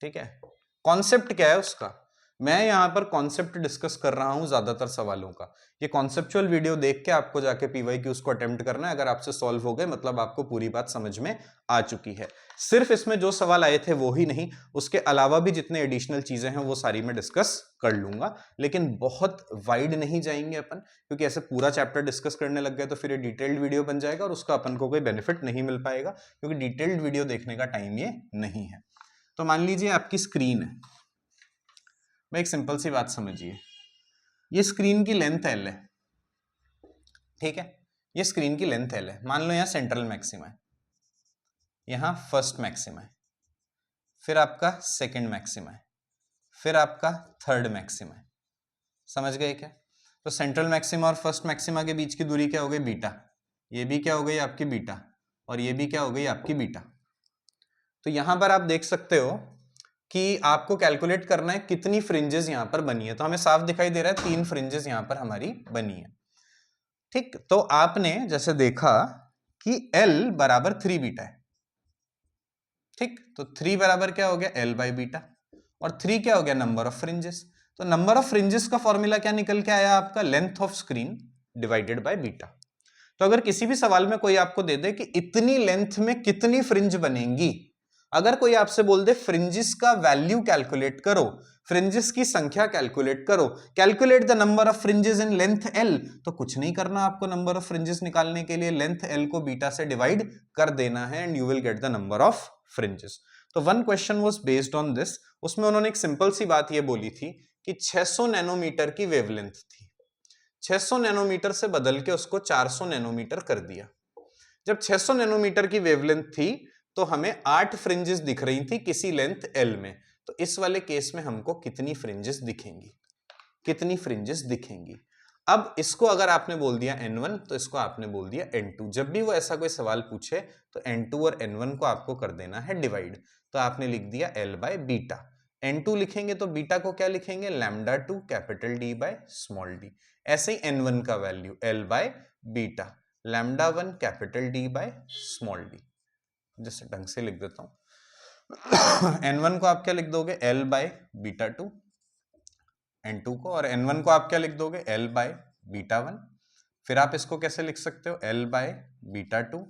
A: ठीक है, कॉन्सेप्ट क्या है उसका? मैं यहां पर कॉन्सेप्ट डिस्कस कर रहा हूं ज्यादातर सवालों का। ये कॉन्सेप्चुअल वीडियो देख के आपको जाके पीवाईक्यूज को अटेम्प्ट करना है। अगर आपसे सॉल्व हो गए मतलब आपको पूरी बात समझ में आ चुकी है। सिर्फ इसमें जो सवाल आए थे वो ही नहीं, उसके अलावा भी जितने एडिशनल चीजें हैं वो सारी मैं डिस्कस कर लूंगा, लेकिन बहुत वाइड नहीं जाएंगे अपन, क्योंकि ऐसे पूरा चैप्टर डिस्कस करने लग गए तो फिर ये डिटेल्ड वीडियो बन जाएगा और उसका अपन को कोई बेनिफिट नहीं मिल पाएगा, क्योंकि डिटेल्ड वीडियो देखने का टाइम ये नहीं है। तो मान लीजिए आपकी स्क्रीन है, मैं एक सिंपल सी बात समझिए, ये स्क्रीन की लेंथ L है। ठीक है, ये स्क्रीन की लेंथ L है। मान लो यहाँ सेंट्रल मैक्सिमा है, यहाँ फर्स्ट मैक्सिमा है, फिर आपका सेकंड मैक्सिमा है, फिर आपका थर्ड मैक्सिमा है। समझ गए क्या? तो सेंट्रल मैक्सिमा और फर्स्ट मैक्सिमा के बीच की दूरी क्या हो गई? बीटा। ये भी क्या हो गई आपकी? बीटा। और ये भी क्या हो गई आपकी? बीटा। तो यहां पर आप देख सकते हो कि आपको कैलकुलेट करना है कितनी फ्रिंजेस यहां पर बनी है। तो हमें साफ दिखाई दे रहा है 3 फ्रिंजेस यहां पर हमारी बनी है। ठीक, तो आपने जैसे देखा कि L बराबर 3 बीटा है। ठीक, तो 3 बराबर क्या हो गया? L बाई बीटा, और 3 क्या हो गया? Number of fringes. तो नंबर ऑफ फ्रिंजेस का फॉर्मूला क्या निकल के आया आपका? Length of screen divided by beta. तो अगर किसी भी सवाल में कोई आपको दे दे कि इतनी लेंथ में कितनी फ्रिंज बनेंगी, अगर कोई आपसे बोल दे फ्रिंजेस का वैल्यू कैलकुलेट करो, फ्रिंजेस की संख्या कैलकुलेट करो, calculate the number of fringes in length L, तो कुछ नहीं करना आपको। नंबर ऑफ फ्रिंजेस निकालने के लिए लेंथ L को बीटा से डिवाइड कर देना है and you will get the number of fringes. तो one question was based on this. उसमें उन्होंने एक सिंपल सी बात ये बोली थी कि 600 नैनोमीटर की वेवलेंथ थी, 600 नैनोमीटर से बदल के उसको 400 नैनोमीटर कर दिया। जब 600 नैनोमीटर की वेवलेंथ थी तो हमें 8 फ्रिंजेस दिख रही थी किसी लेंथ L में। तो इस वाले केस में हमको कितनी फ्रिंजेस दिखेंगी? कितनी फ्रिंजेस दिखेंगी? अब इसको अगर आपने बोल दिया N1 तो इसको आपने बोल दिया N2। जब भी वो ऐसा कोई सवाल पूछे तो N2 और N1 को आपको कर देना है डिवाइड। तो आपने लिख दिया L बाय बीटा। N2 लिखेंगे तो बीटा को क्या लिखेंगे? Lambda 2 capital D by small d। ऐसे ही N1 का value L by beta. Lambda 1 capital D by small D. जैसे ढंग से लिख देता हूँ n1 को आप क्या लिख दोगे l बाय बीटा 2, n2 को, और n1 को आप क्या लिख दोगे l बाय बीटा 1। फिर आप इसको कैसे लिख सकते हो l बाय बीटा 2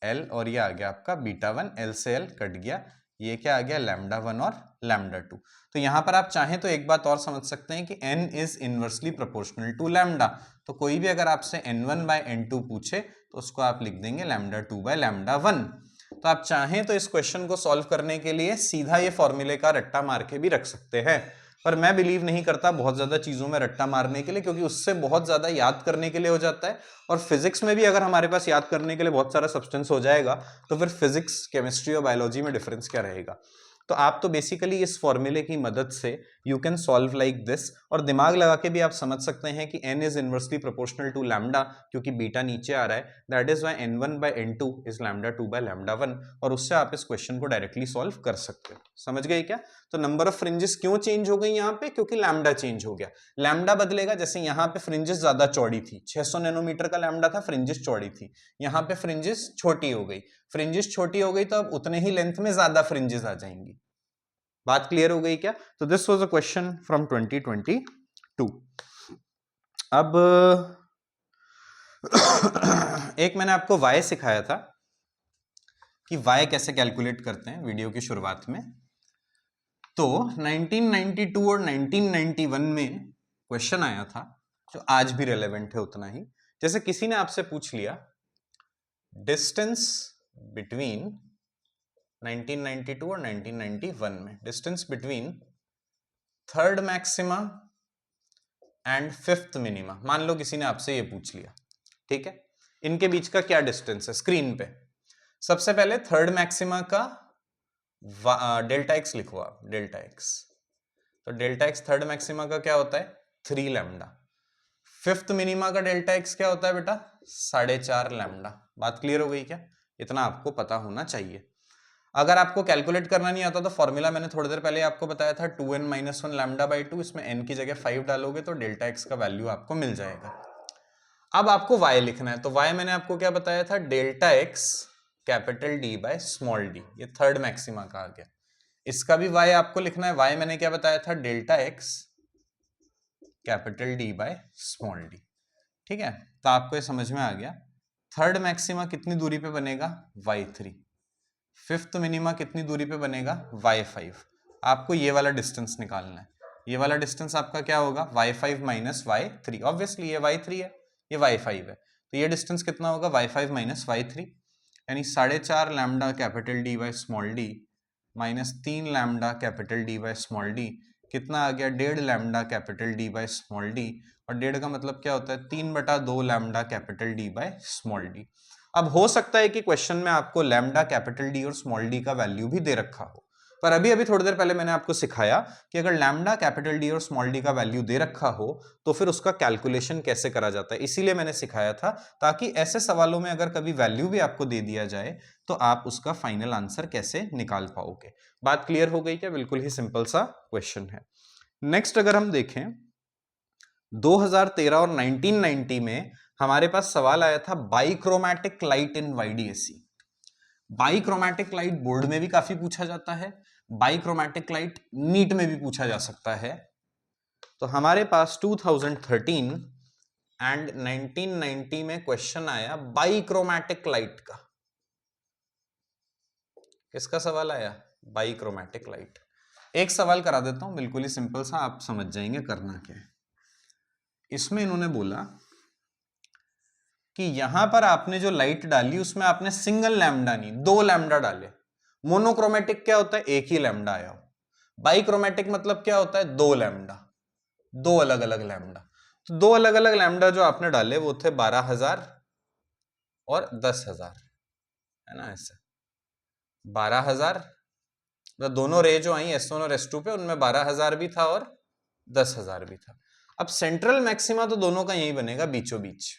A: l, और ये आ गया आपका बीटा 1, l से l कट गया, ये क्या आ गया लैम्डा 1 और लैम्डा 2। तो यहां पर आप चाहें तो एक बात और समझ सकते हैं कि n is inversely proportional to lambda, तो कोई भी अगर आपसे n1 बाय n2 पूछे तो उसको आप लिख देंगे लैम्डा 2 बाय लैम्डा 1। तो आप चाहें तो इस क्वेश्चन को सॉल्व करने के लिए सीधा ये फॉर्मूले का रट्टा मार के भी रख सकते हैं, पर मैं बिलीव नहीं करता बहुत ज्यादा चीजों में रट्टा मारने के लिए, क्योंकि उससे बहुत ज्यादा याद करने के लिए हो जाता है, और फिजिक्स में भी अगर हमारे पास याद करने के लिए बहुत सारा सब्सटेंस हो जाएगा तो फिर फिजिक्स, केमिस्ट्री और बायोलॉजी में डिफरेंस क्या रहेगा। तो आप तो बेसिकली इस फॉर्मूले की मदद से you can solve like this, और दिमाग लगा के भी आप समझ सकते हैं कि n is inversely proportional to lambda, क्योंकि बीटा नीचे आ रहा है, that is why n1 by n2 is lambda 2 by lambda 1, और उससे आप इस क्वेश्चन को डायरेक्टली सॉल्व कर सकते हो। समझ गए क्या? तो नंबर ऑफ फ्रिंजेस क्यों चेंज हो गई यहाँ पे? क्योंकि लैम्डा चेंज हो गया। लैम्डा बदलेगा, जैसे यहाँ पे फ्रिंजेस ज्यादा चौड़ी थी, 600 नैनोमीटर का लैम्डा था, फ्रिंजेस चौड़ी थी, यहाँ पे फ्रिंजेस छोटी हो गई, फ्रिंजेस छोटी हो गई तो अब उतने ही लेंथ में ज्यादा फ्रिंजेस आ जाएंगी। बात क्लियर हो गई क्या? तो this was a question from 2022। अब एक मैंने आपको y सिखाया था कि y कैसे कैलकुलेट करते हैं वीडियो की शुरुआत में। तो 1992 और 1991 में क्वेश्चन आया था जो आज भी रेलेवेंट है उतना ही। जैसे किसी ने आपसे पूछ लिया डिस्टेंस बिटवीन 1992 और 1991 में, distance between third maxima and fifth minima, मान लो किसी ने आपसे ये पूछ लिया, ठीक है, इनके बीच का क्या डिस्टेंस है स्क्रीन पे। सबसे पहले थर्ड मैक्सिमा का डेल्टा एक्स लिखो आप, डेल्टा एक्स। तो डेल्टा एक्स थर्ड मैक्सिमा का क्या होता है 3 लैम्डा। फिफ्थ मिनिमा का डेल्टा एक्स क्या होता है बेटा 4.5 लैम्डा। बात क्लियर हो गई क्या? इतना आपको पता होना चाहिए। अगर आपको कैलकुलेट करना नहीं आता तो फॉर्मूला मैंने थोड़ी देर पहले आपको बताया था 2n - 1 लैम्डा बाई 2, इसमें n की जगह 5 डालोगे तो डेल्टा एक्स का वैल्यू आपको मिल जाएगा। अब आपको y लिखना है, तो y मैंने आपको क्या बताया था delta x capital D by small D, ये थर्ड मैक्सिमा का आ गया। इसका भी y आपको लिखना है, y मैंने क्या बताया था delta x capital D by small D, ठीक है। तो आपको ये समझ में आ गया थर्ड मैक्सिमा कितनी दूरी पे बनेगा y3, फिफ्थ मिनिमा कितनी दूरी पे बनेगा y5। आपको ये वाला डिस्टेंस निकालना है, ये वाला डिस्टेंस आपका क्या होगा y5 माइनस y3, ऑब्वियसली ये y3 है ये y5 है, तो ये डिस्टेंस कितना होगा y5 माइनस y3, यानी 4.5 lambda capital D by small D minus 3 lambda capital D by small D, कितना आ गया 1.5 lambda capital D by small D, और 1.5 का मतलब क्या होता है 3/2 lambda capital D by small D. अब हो सकता है कि क्वेश्चन में आपको लैम्डा कैपिटल डी और स्मॉल डी का वैल्यू भी दे रखा हो, पर अभी अभी थोड़ी देर पहले मैंने आपको सिखाया कि अगर लैम्डा कैपिटल डी और स्मॉल डी का वैल्यू दे रखा हो तो फिर उसका कैलकुलेशन कैसे करा जाता है, इसीलिए मैंने सिखाया था, ताकि ऐसे सवालों में अगर कभी वैल्यू भी आपको दे दिया जाए तो आप उसका फाइनल आंसर कैसे निकाल पाओगे। बात क्लियर हो गई क्या? बिल्कुल ही सिंपल सा क्वेश्चन है। नेक्स्ट अगर हम देखें 2013 और 1990 में हमारे पास सवाल आया था बाइक्रोमैटिक लाइट इन वाईडीएसई। बाइक्रोमैटिक लाइट बोर्ड में भी काफी पूछा जाता है, बाइक्रोमैटिक लाइट नीट में भी पूछा जा सकता है। तो हमारे पास 2013 एंड 1990 में क्वेश्चन आया बाइक्रोमैटिक लाइट का। किसका सवाल आया? बाइक्रोमैटिक लाइट। एक सवाल करा देता हूं बिल्कुल ही सिंपल सा, आप समझ जाएंगे करना क्या है। इसमें इन्होंने बोला कि यहां पर आपने जो लाइट डाली उसमें आपने सिंगल लैम्डा नहीं 2 लैम्डा डाले। मोनोक्रोमेटिक क्या होता है? एक ही लैम्डा आया हो। बाइक्रोमेटिक मतलब क्या होता है? 2 लैम्डा, 2 अलग अलग लैम्डा। तो 2 अलग अलग लैम्डा जो आपने डाले वो थे 12,000 और 10,000, है ना, ऐसे 12,000, तो दोनों रे जो आई S1 और S2 पे उनमें 12,000 भी था और 10,000 भी था। अब सेंट्रल मैक्सिमा तो दोनों का यही बनेगा बीचों बीच,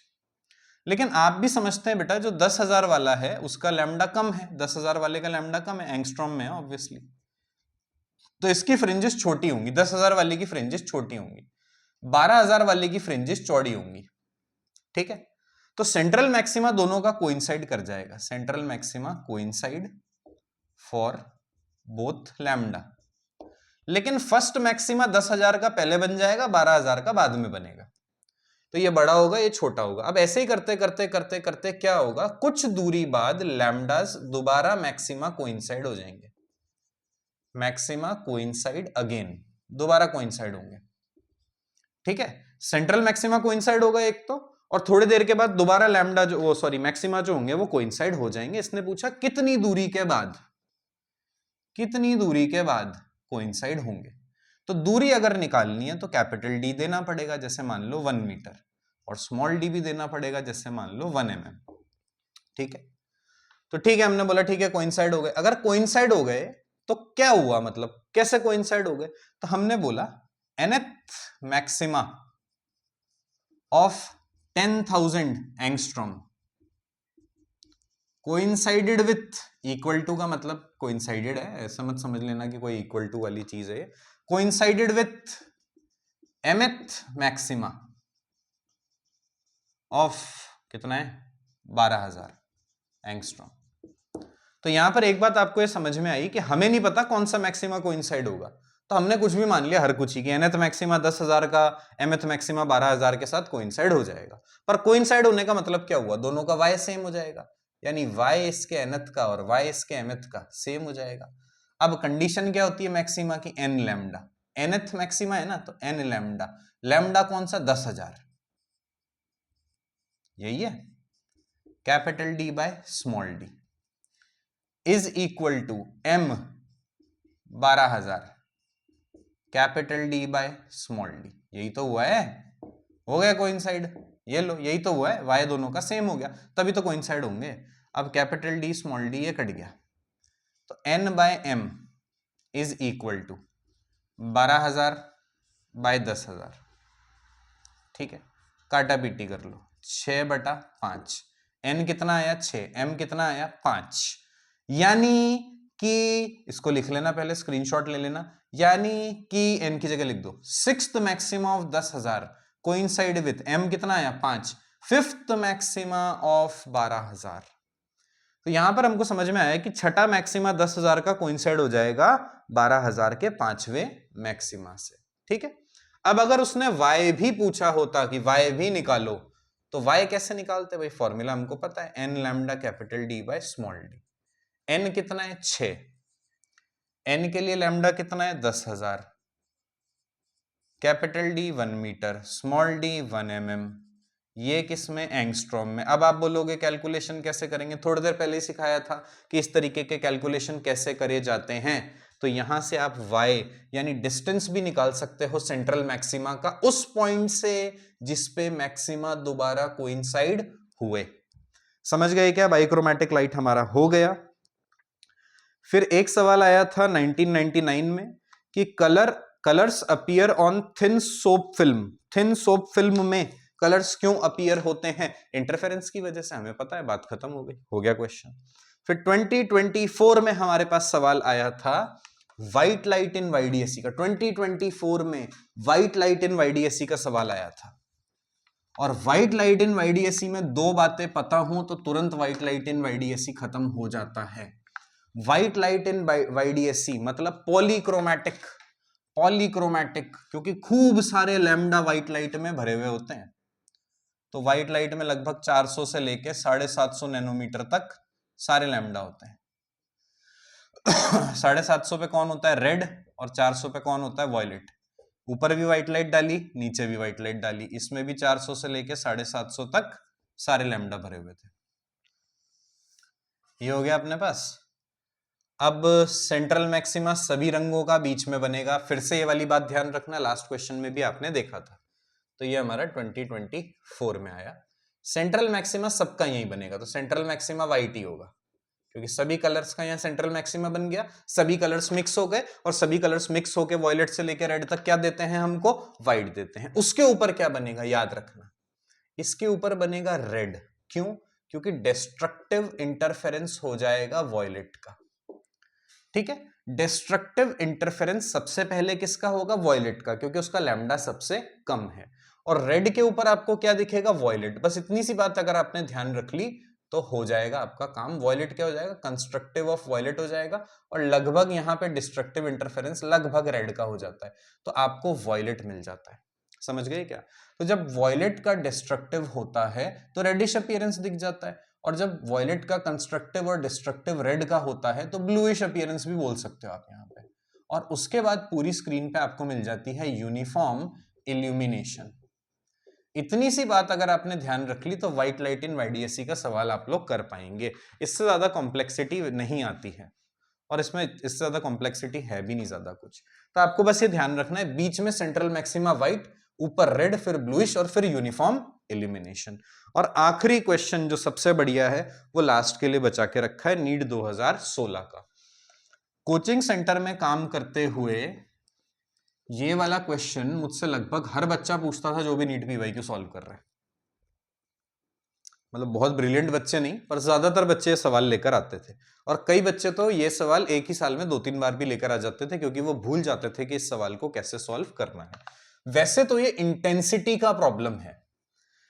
A: लेकिन आप भी समझते हैं बेटा जो 10,000 वाला है उसका लैम्डा कम है, 10,000 वाले का लैम्डा कम है, एंगस्ट्रॉम में है ऑब्वियसली, तो इसकी फ्रिंजेस छोटी होंगी, 10,000 वाले की फ्रिंजेस छोटी होंगी, 12,000 वाले की फ्रिंजेस चौड़ी होंगी, ठीक है। तो सेंट्रल मैक्सिमा दोनों का कोइंसाइड कर जाएगा, central maxima coincide for both lambda. लेकिन फर्स्ट मैक्सिमा 10,000 का पहले बन जाएगा, 12,000 का बाद में बनेगा। तो ये बड़ा होगा, ये छोटा होगा। अब ऐसे ही करते करते करते करते क्या होगा, कुछ दूरी बाद लैम्डास दोबारा मैक्सिमा कोइंसाइड हो जाएंगे, मैक्सिमा कोइंसाइड अगेन, दोबारा कोइंसाइड होंगे। ठीक है, सेंट्रल मैक्सिमा कोइंसाइड होगा एक तो, और थोड़ी देर के बाद दोबारा लैम्डा जो वो सॉरी मैक्सिमा जो होंगे वो कोइंसाइड हो जाएंगे। इसने पूछा कितनी दूरी के बाद, कितनी दूरी के बाद कोइंसाइड होंगे। तो दूरी अगर निकालनी है तो कैपिटल डी देना पड़ेगा, जैसे मान लो 1 मीटर, और स्मॉल डी भी देना पड़ेगा, जैसे मान लो 1 mm। ठीक है, तो ठीक है, हमने बोला ठीक है कोइंसाइड हो गए। अगर कोइंसाइड हो गए तो क्या हुआ, मतलब कैसे कोइंसाइड हो गए, तो हमने बोला nth maxima of 10,000 angstrom coincided with, equal to का मतलब कोइंसाइडेड है, ऐसा मत समझ लेना कि कोई इक्वल टू वाली चीज है, coincided with mth maxima of कितना है 12,000 एंगस्ट्रॉम। तो यहां पर एक बात आपको ये समझ में आई कि हमें नहीं पता कौन सा मैक्सिमा कोइंसाइड होगा, तो हमने कुछ भी मान लिया, हर कुछ ही कि nth मैक्सिमा 10,000 का mth मैक्सिमा 12,000 के साथ कोइंसाइड हो जाएगा। पर कोइंसाइड होने का मतलब क्या हुआ, दोनों का y सेम हो जाएगा, यानी y इसके nth का और y इसके mth का सेम हो जाएगा। अब कंडीशन क्या होती है मैक्सिमा की, n लैम्डा, nth मैक्सिमा है ना, तो n लैम्डा, लैम्डा कौन सा 10,000, यही है, capital D by small d is equal to m 12,000 capital D by small d। यही तो हुआ है, हो गया कोइंसाइड, ये लो यही तो हुआ है, y दोनों का सेम हो गया, तभी तो कोइंसाइड होंगे। अब कैपिटल D स्मॉल d ये कट गया, तो n by m is equal to 12,000 by 10,000। ठीक है, काटा पीटी कर लो, 6/5, n कितना आया 6, m कितना आया 5, यानी कि इसको लिख लेना, पहले स्क्रीनशॉट ले लेना, यानी कि n की जगह लिख दो, sixth maxima of 10,000 coincide with m कितना आया 5, फिफ्थ मैक्सिमा ऑफ 12,000। तो यहां पर हमको समझ में आया कि छठा मैक्सिमा 10,000 का कोइंसाइड हो जाएगा 12,000 के पांचवें मैक्सिमा से। ठीक है, अब अगर उसने y भी पूछा होता कि y भी निकालो, तो y कैसे निकालते भाई, फॉर्मूला हमको पता है, n lambda capital D by small d। n कितना है 6, n के लिए लैम्डा कितना है 10,000, capital D 1 meter, small d 1 mm, ये किसमें एंगस्ट्रॉम में। अब आप बोलोगे कैलकुलेशन कैसे करेंगे, थोड़ी देर पहले ही सिखाया था कि इस तरीके के कैलकुलेशन कैसे करे जाते हैं। तो यहां से आप y यानी डिस्टेंस भी निकाल सकते हो सेंट्रल मैक्सिमा का, उस पॉइंट से जिसपे मैक्सिमा दोबारा कोइंसाइड हुए। समझ गए क्या, बाइक्रोमैटिक लाइट हमारा हो गया। फिर एक सवाल आया था 1999 में कि colours appear on thin soap film, thin soap film में कलर्स क्यों अपीयर होते हैं, इंटरफेरेंस की वजह से, हमें पता है, बात खत्म हो गई, हो गया क्वेश्चन। फिर 2024 में हमारे पास सवाल आया था व्हाइट लाइट इन वाईडीएससी का, 2024 में व्हाइट लाइट इन वाईडीएससी का सवाल आया था। और व्हाइट लाइट इन वाईडीएससी में दो बातें पता हो तो तुरंत व्हाइट लाइट इन वाईडीएससी खत्म हो जाता है। व्हाइट लाइट इन वाईडीएससी मतलब पॉलीक्रोमैटिक, पॉलीक्रोमैटिक क्योंकि खूब सारे लैम्डा व्हाइट लाइट में भरे हुए होते हैं। तो व्हाइट लाइट में लगभग 400 से लेके 750 नैनोमीटर तक सारे लैम्डा होते हैं। 750 पे कौन होता है, रेड, और 400 पे कौन होता है, वॉयलेट। ऊपर भी व्हाइट लाइट डाली, नीचे भी व्हाइट लाइट डाली, इसमें भी 400 से लेके 750 तक सारे लैम्डा भरे हुए थे। ये हो गया अपने पास। अब सेंट्रल मैक्सिमा सभी रंगों का बीच में बनेगा, फिर से ये वाली बात ध्यान रखना, लास्ट क्वेश्चन में भी आपने देखा था। तो ये हमारा 2024 में आया, सेंट्रल मैक्सिमा सबका यही बनेगा, तो सेंट्रल मैक्सिमा वाइट ही होगा क्योंकि सभी कलर्स का यहाँ सेंट्रल मैक्सिमा बन गया, सभी कलर्स मिक्स हो गए, और सभी कलर्स मिक्स होके वॉयलेट से लेकर रेड तक क्या देते हैं हमको, व्हाइट देते हैं। उसके ऊपर क्या बनेगा याद रखना, इसके ऊपर बनेगा रेड। क्यों, क्योंकि डिस्ट्रक्टिव इंटरफेरेंस हो जाएगा वॉयलेट का। ठीक है, डिस्ट्रक्टिव इंटरफेरेंस सबसे पहले किसका होगा, वॉयलेट का, क्योंकि उसका लैम्डा सबसे कम है। और रेड के ऊपर आपको क्या दिखेगा, वॉयलेट। बस इतनी सी बात अगर आपने ध्यान रख ली तो हो जाएगा आपका काम। वॉयलेट क्या हो जाएगा, कंस्ट्रक्टिव ऑफ वॉयलेट हो जाएगा, और लगभग यहाँ पे डिस्ट्रक्टिव इंटरफेरेंस लगभग रेड का हो जाता है, तो आपको वॉयलेट मिल जाता है। समझ गए क्या? तो जब वॉयलेट का डिस्ट्रक्टिव होता है तो रेडिश अपीयरेंस दिख जाता है, और जब वॉयलेट का कंस्ट्रक्टिव और डिस्ट्रक्टिव रेड का होता है तो ब्लूइश अपीयरेंस भी बोल सकते हो आप यहाँ पे। और उसके बाद पूरी स्क्रीन पे आपको मिल जाती है यूनिफॉर्म इल्यूमिनेशन। इतनी सी बात अगर आपने ध्यान रख ली तो व्हाइट लाइट इन वाईडीएससी का सवाल आप लोग कर पाएंगे। इससे ज्यादा कॉम्प्लेक्सिटी नहीं आती है, और इसमें इससे ज्यादा कॉम्प्लेक्सिटी है भी नहीं ज्यादा कुछ। तो आपको बस ये ध्यान रखना है, बीच में सेंट्रल मैक्सिमा व्हाइट, ऊपर रेड, फिर ब्लूइश, और फिर यूनिफॉर्म इल्यूमिनेशन। और आखिरी क्वेश्चन जो सबसे बढ़िया है वो लास्ट के लिए बचा के रखा है, नीट 2016 का। कोचिंग सेंटर में काम करते हुए ये वाला क्वेश्चन मुझसे लगभग हर बच्चा पूछता था जो भी नीट पीवाईक्यू सॉल्व कर रहा है। मतलब बहुत ब्रिलियंट बच्चे नहीं, पर ज्यादातर बच्चे ये सवाल लेकर आते थे, और कई बच्चे तो ये सवाल एक ही साल में 2-3 बार भी लेकर आ जाते थे, क्योंकि वो भूल जाते थे कि इस सवाल को कैसे सॉल्व करना है। वैसे तो ये इंटेंसिटी का प्रॉब्लम है,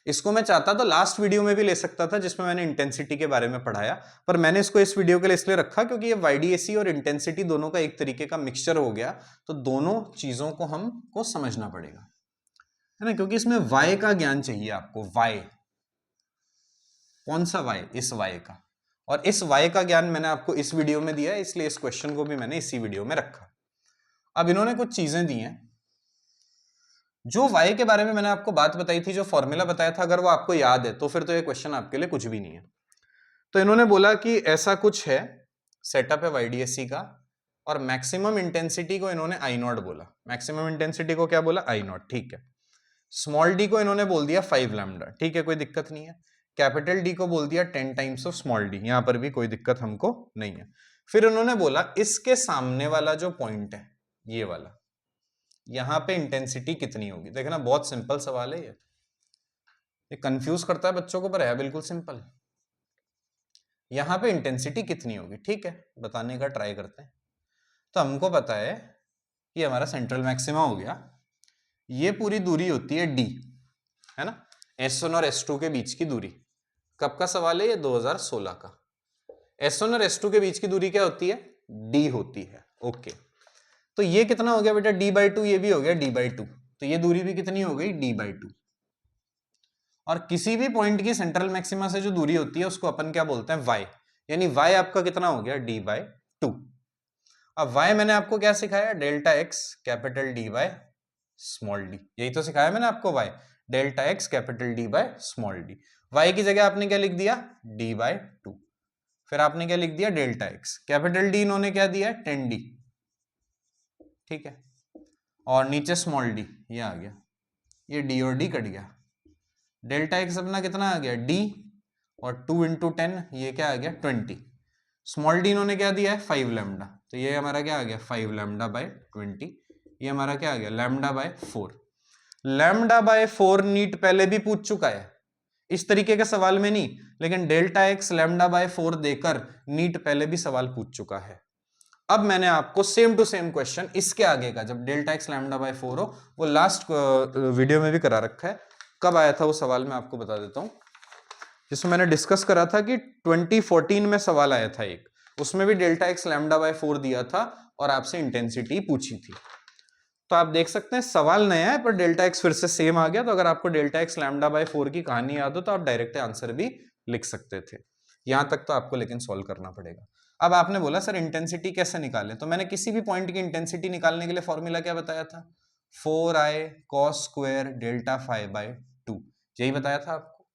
A: इसको मैं चाहता तो लास्ट वीडियो में भी ले सकता था जिसमें मैंने इंटेंसिटी के बारे में पढ़ाया, पर मैंने इसको इस वीडियो के लिए इसलिए रखा क्योंकि ये वाईडीएससी और इंटेंसिटी दोनों का एक तरीके का मिक्सचर हो गया, तो दोनों चीजों को हमको समझना पड़ेगा, है ना, क्योंकि इसमें वाई का ज्ञान चाहिए आपको। वाई, कौन सा वाई, इस वाई का, और इस वाई का ज्ञान मैंने आपको इस वीडियो में दिया है, इसलिए इस क्वेश्चन को भी मैंने इसी वीडियो में रखा। अब इन्होंने कुछ चीजें दी हैं, जो वाई के बारे में मैंने आपको बात बताई थी, जो फॉर्मूला बताया था, अगर वो आपको याद है तो फिर तो ये क्वेश्चन आपके लिए कुछ भी नहीं है। तो इन्होंने बोला कि ऐसा कुछ है, सेटअप है वाईडीएससी का, और मैक्सिमम इंटेंसिटी को इन्होंने आई नॉट बोला। मैक्सिमम इंटेंसिटी को क्या बोला, आई नॉट, ठीक है। स्मॉल डी को इन्होंने बोल दिया 5 लैम्डा, ठीक है, कोई दिक्कत नहीं है। कैपिटल डी को बोल दिया 10 टाइम्स ऑफ स्मॉल डी, यहां पर भी कोई दिक्कत हमको नहीं है। फिर उन्होंने बोला इसके सामने वाला जो पॉइंट है, ये वाला, यहां पे इंटेंसिटी कितनी होगी। देखना बहुत सिंपल सवाल है ये कंफ्यूज करता है बच्चों को, पर है बिल्कुल सिंपल। यहां पे इंटेंसिटी कितनी होगी, ठीक है, बताने का ट्राई करते हैं। तो हमको पता है ये हमारा सेंट्रल मैक्सिमा हो गया, ये पूरी दूरी होती है डी, है ना, S1 और S2 के बीच की दूरी। कब का सवाल है ये, 2016 का। S1 और S2 के बीच की दूरी क्या होती है, d होती है, ओके। तो ये कितना हो गया बेटा, d/2, ये भी हो गया d/2, तो ये दूरी भी कितनी हो गई, d/2। और किसी भी पॉइंट की सेंट्रल मैक्सिमा से जो दूरी होती है उसको अपन क्या बोलते हैं, y, यानी y आपका कितना हो गया, d/2। अब y मैंने आपको क्या सिखाया, delta x capital D by small D, यही तो सिखाया मैंने आपको, y delta x capital D by small D. y की जगह आपने क्या लिख दिया, d/2, फिर आपने क्या लिख दिया, डेल्टा x कैपिटल D इन्होंने क्या दिया, 10d, ठीक है, और नीचे स्मॉल d, ये आ गया, ये d और d कट गया, डेल्टा x अपना कितना आ गया, d, और 2 × 10, ये क्या आ गया, 20। स्मॉल डी इन्होंने क्या दिया है, 5 लैम्डा, तो ये हमारा क्या आ गया, 5 लैम्डा बाय 20, ये हमारा क्या आ गया, लैम्डा बाय 4। लैम्डा बाय 4 नीट पहले भी पूछ चुका है, इस तरीके के सवाल में नहीं, लेकिन डेल्टा एक्स लैम्डा बाय 4 देकर नीट पहले भी सवाल पूछ चुका है। अब मैंने आपको सेम टू सेम क्वेश्चन इसके आगे का, जब डेल्टा एक्स लैम्डा बाय 4 हो, वो लास्ट वीडियो में भी करा रखा है। कब आया था वो सवाल, मैं आपको बता देता हूं, जिसमें मैंने डिस्कस करा था कि 2014 में सवाल आया था एक, उसमें भी डेल्टा एक्स लैम्डा बाय 4 दिया था और आपसे इंटेंसिटी पूछी थी। तो आप देख सकते हैं सवाल नया है पर डेल्टा एक्स फिर से सेम आ गया। तो अगर आपको डेल्टा एक्स लैम्डा बाय 4 की कहानी याद हो तो आप डायरेक्ट आंसर भी लिख सकते थे। यहां तक तो आपको लेकिन सॉल्व करना पड़ेगा। अब आपने बोला सर इंटेंसिटी कैसे निकालें, तो मैंने किसी भी पॉइंट की इंटेंसिटी निकालने के लिए फॉर्मूला क्या बताया था, 4i cos square delta phi by 2, यही बताया था आपको।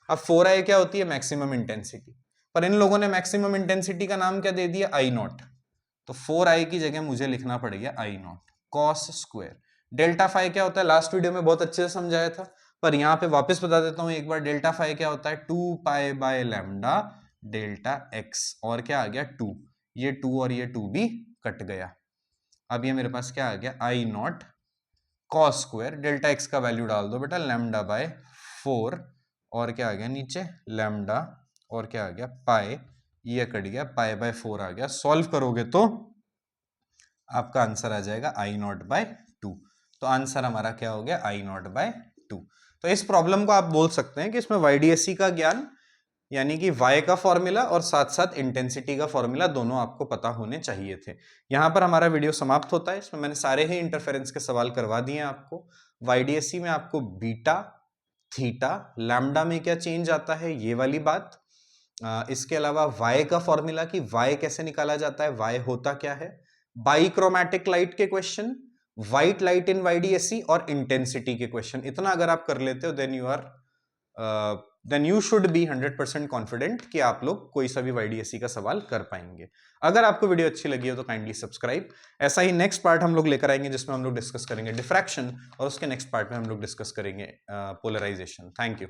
A: अब 4i क्या होती है, मैक्सिमम इंटेंसिटी, पर इन लोगों ने मैक्सिमम इंटेंसिटी का नाम क्या दे दिया, आई नॉट, तो 4i की जगह मुझे लिखना पड़ेगा I naught cos square. Delta phi क्या होता है, लास्ट वीडियो में बहुत अच्छे से समझाया था, पर यहाँ पे वापस बता देता हूँ एक बार। डेल्टा फाई क्या होता है, 2 pi by lambda delta x, और क्या आ गया 2, ये 2 और ये 2 भी कट गया। अब ये मेरे पास क्या आ गया, I naught cos square, delta x का वैल्यू डाल दो बेटा, लैम्डा बाय 4, और क्या आ गया नीचे लैम्डा, और क्या आ गया पाई, ये कट गया, पाई बाय 4 आ गया। सॉल्व करोगे तो आपका आंसर आ जाएगा आई नॉट बाय 2। तो आंसर हमारा क्या हो गया, आई नॉट बाय 2। तो इस प्रॉब्लम को आप बोल सकते हैं कि इसमें YDSC का ज्ञान यानी कि Y का फॉर्मूला और साथ साथ इंटेंसिटी का फॉर्मूला दोनों आपको पता होने चाहिए थे। यहां पर हमारा वीडियो समाप्त होता है। इसमें मैंने सारे ही इंटरफेरेंस के सवाल करवा दिए हैं आपको। YDSC में आपको बीटा, थीटा, लैम्डा में क्या चेंज आता है ये वाली बात, इसके अलावा Y का फॉर्मूला कि Y कैसे निकाला जाता है, Y होता क्या है, बाइक्रोमैटिक लाइट के question, white light in YDSC और इंटेंसिटी के क्वेश्चन, इतना अगर आप कर लेते हो then you should be 100% confident कि आप लोग कोई सा भी YDSC का सवाल कर पाएंगे। अगर आपको वीडियो अच्छी लगी हो तो काइंडली सब्सक्राइब। ऐसा ही नेक्स्ट पार्ट हम लोग लेकर आएंगे जिसमें हम लोग डिस्कस करेंगे डिफ्रैक्शन और उसके नेक्स्ट पार्ट में हम लोग डिस्कस करेंगे पोलराइजेशन। Thank you.